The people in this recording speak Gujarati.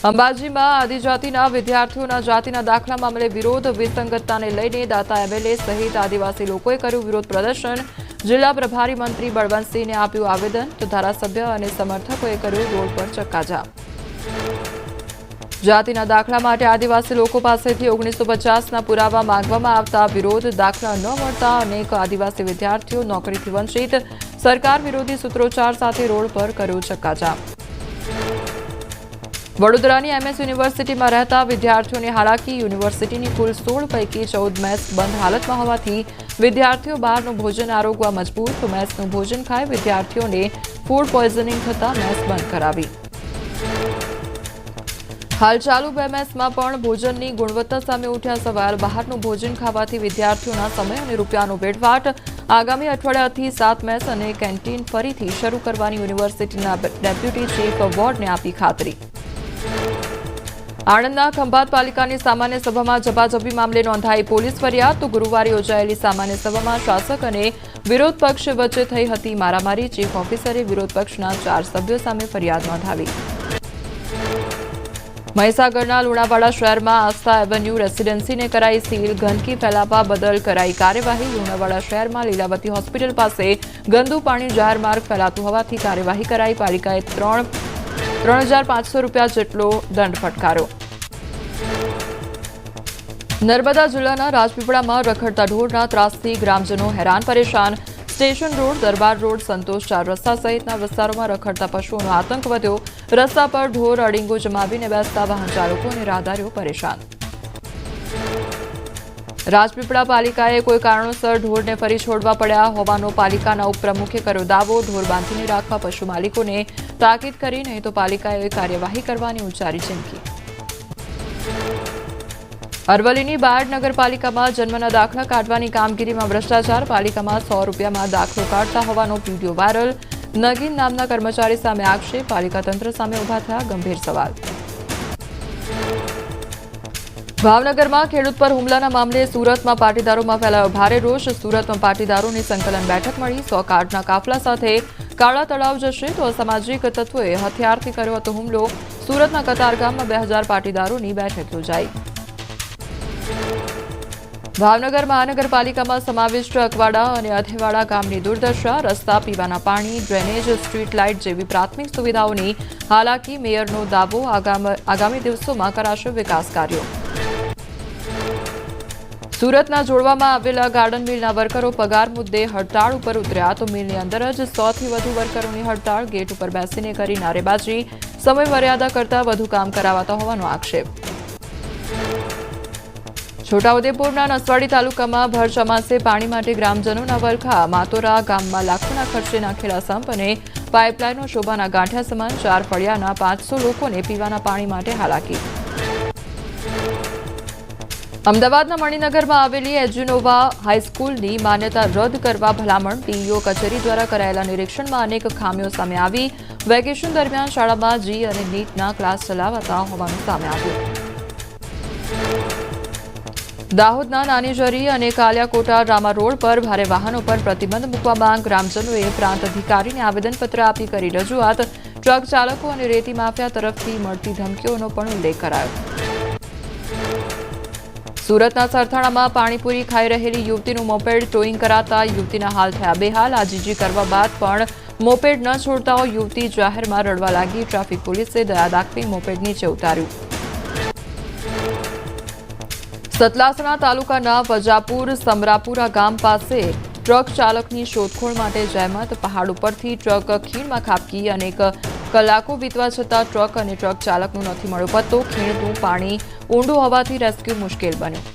અંબાજીમાં આદિજાતિના વિદ્યાર્થીઓના જાતિના દાખલા મામલે વિરોધ વિસંગતતાને લઈને દાતા એમએલએ સહિત આદિવાસી લોકોએ કર્યું વિરોધ પ્રદર્શન। જિલ્લા પ્રભારી મંત્રી બળવંતસિંહને આપ્યું આવેદન તો ધારાસભ્ય અને સમર્થકોએ કર્યું રોડ પર ચક્કાજામ। જાતિના દાખલા માટે આદિવાસી લોકો પાસેથી 1950ના પુરાવા માંગવામાં આવતા વિરોધ દાખલા ન મળતા અનેક આદિવાસી વિદ્યાર્થીઓ નોકરીથી વંચિત। સરકાર વિરોધી સૂત્રોચ્ચાર સાથે રોડ પર કર્યો ચક્કાજામ। વડોદરાની એમએસ યુનિવર્સિટીમાં રહેતા વિદ્યાર્થીઓને હાલાકી। યુનિવર્સિટીની કુલ 16 પૈકી 14 મેસ બંધ હાલતમાં હોવાથી વિદ્યાર્થીઓ બહારનું ભોજન આરોગવા મજબૂર। તો મેસનું ભોજન ખાઈ વિદ્યાર્થીઓને ફૂડ પોઈઝનિંગ થતાં મેસ બંધ કરાવી। હાલ ચાલુ 2 મેસમાં પણ ભોજનની ગુણવત્તા સામે ઉઠ્યા સવાલ। બહારનું ભોજન ખાવાથી વિદ્યાર્થીઓના સમય અને રૂપિયાનો વેડફાટ। આગામી અઠવાડિયાથી 7 મેસ અને કેન્ટીન ફરીથી શરૂ કરવાની યુનિવર્સિટીના ડેપ્યુટી ચીફ વોર્ડને આપી ખાતરી। આણંદના ખંભાત પાલિકાની સામાન્ય સભામાં ઝપાઝપી મામલે નોંધાઈ પોલીસ ફરિયાદ। તો ગુરુવારે યોજાયેલી સામાન્ય સભામાં શાસક અને વિરોધ પક્ષ વચ્ચે થઈ હતી મારામારી। ચીફ ઓફિસરે વિરોધ પક્ષના 4 સભ્યો સામે ફરિયાદ નોંધાવી। મહીસાગરના લુણાવાડા શહેરમાં આસ્થા એવન્યુ રેસિડેન્સીને કરાઈ સીલ। ગંદકી ફેલાવવા બદલ કરાઈ કાર્યવાહી। લુણાવાડા શહેરમાં લીલાવતી હોસ્પિટલ પાસે ગંદુ પાણી જાહેર માર્ગ ફેલાતું હોવાથી કાર્યવાહી કરાઈ। પાલિકાએ 3,500 રૂપિયા જેટલો દંડ ફટકાર્યો। નર્મદા જિલ્લાના રાજપીપળામાં રખડતા ઢોરના ત્રાસથી ગ્રામજનો હેરાન પરેશાન। સ્ટેશન રોડ, દરબાર રોડ, સંતોષ 4 રસ્તા સહિતના વિસ્તારોમાં રખડતા પશુઓનો આતંક વધ્યો। રસ્તા પર ઢોર અડીંગો જમાવીને બેસતા વાહન ચાલકો અને રાહદારીઓ પરેશાન। રાજપીપળા પાલિકાએ કોઈ કારણોસર ઢોરને ફરી છોડવા પડ્યા હોવાનો પાલિકાના ઉપપ્રમુખે કર્યો દાવો। ઢોર બાંધીને રાખવા પશુ માલિકોને તાકીદ કરી નહીં તો પાલિકાએ કાર્યવાહી કરવાની ઉચ્ચારી ચીમકી। અરવલ્લીની બાયડ નગરપાલિકામાં જન્મના દાખલા કાઢવાની કામગીરીમાં ભ્રષ્ટાચાર। પાલિકામાં 100 રૂપિયામાં દાખલો કાઢતા હોવાનો વિડીયો વાયરલ। નગીન નામના કર્મચારી સામે આક્ષેપ। પાલિકા તંત્ર સામે ઉભા થયા ગંભીર સવાલ। ભાવનગરમાં ખેડૂત પર હુમલાના મામલે સુરતમાં પાટીદારોમાં ફેલાયો ભારે રોષ। સુરતમાં પાટીદારોની સંકલન બેઠક મળી। 100 કાર્ડના કાફલા સાથે કાળા તળાવ જશે તો અસામાજિક તત્વોએ હથિયારથી કર્યો હતો હુમલો। સુરતના કતારગામમાં 2000 પાટીદારોની બેઠક યોજાઈ। ભાવનગર મહાનગરપાલિકામાં સમાવિષ્ટ અકવાડા અને અથેવાડા ગામની દુર્દશા। રસ્તા, પીવાના પાણી, ડ્રેનેજ, સ્ટ્રીટ લાઇટ જેવી પ્રાથમિક સુવિધાઓની હાલાકી। મેયરનો દાવો આગામી દિવસોમાં કરાશે વિકાસ કાર્યો। સુરતના જોડવામાં આવેલા ગાર્ડન મિલના વર્કરો પગાર મુદ્દે હડતાળ ઉપર ઉતર્યા। તો મિલની અંદર જ 100થી વધુ વર્કરોની હડતાળ। ગેટ ઉપર બેસીને કરી નારેબાજી। સમય મર્યાદા કરતાં વધુ કામ કરાવાતા હોવાનો આક્ષેપ। છોટાઉદેપુરના નસવાડી તાલુકામાં ભર ચોમાસે પાણી માટે ગ્રામજનોના વલખા। માતોરા ગામમાં લાખોના ખર્ચે નાખેલા સંપ અને પાઇપલાઇનો શોભાના ગાંઠિયા સમાન। 4 ફળિયાના 500 લોકોને પીવાના પાણી માટે હાલાકી। અમદાવાદના મણિનગરમાં આવેલી એજ્યુનોવા હાઈસ્કૂલની માન્યતા રદ કરવા ભલામણ। ડીઈઓ કચેરી દ્વારા કરાયેલા નિરીક્ષણમાં અનેક ખામીઓ સામે આવી। વેકેશન દરમિયાન શાળામાં જી અને નીટના ક્લાસ ચલાવાતા હોવાનું સામે આવ્યું। દાહોદના નાનીજરી અને કાલિયાકોટા રામા રોડ પર ભારે વાહનો પર પ્રતિબંધ મૂકવા માંગ। ગ્રામજનોએ પ્રાંત અધિકારીને આવેદનપત્ર આપી કરી રજૂઆત। ટ્રક ચાલકો અને રેતી માફિયા તરફથી મળતી ધમકીઓનો પણ ઉલ્લેખ કરાયો। સુરતના સરથાણામાં પાણીપુરી ખાઈ રહેલી યુવતીનું મોપેડ ટોઈંગ કરાતા યુવતીના હાલ થયા બેહાલ। આજીજી કરવા બાદ પણ મોપેડ ન છોડતા યુવતી જાહેરમાં રડવા લાગી। ટ્રાફિક પોલીસે દયા દાખવી મોપેડ નીચે ઉતાર્યું। સતલાસણા તાલુકાના વજાપુર સમરાપુરા ગામ પાસે ટ્રક ચાલકની શોધખોળ માટે જહેમત। પહાડ ઉપરથી ટ્રક ખીણમાં ખાબકી। અનેક કલાકો વીતવા છતાં ટ્રક અને ટ્રક ચાલકનો નથી મળ્યો પત્તો। ખીણનું પાણી ઊંડું હોવાથી રેસ્ક્યુ મુશ્કેલ બન્યું।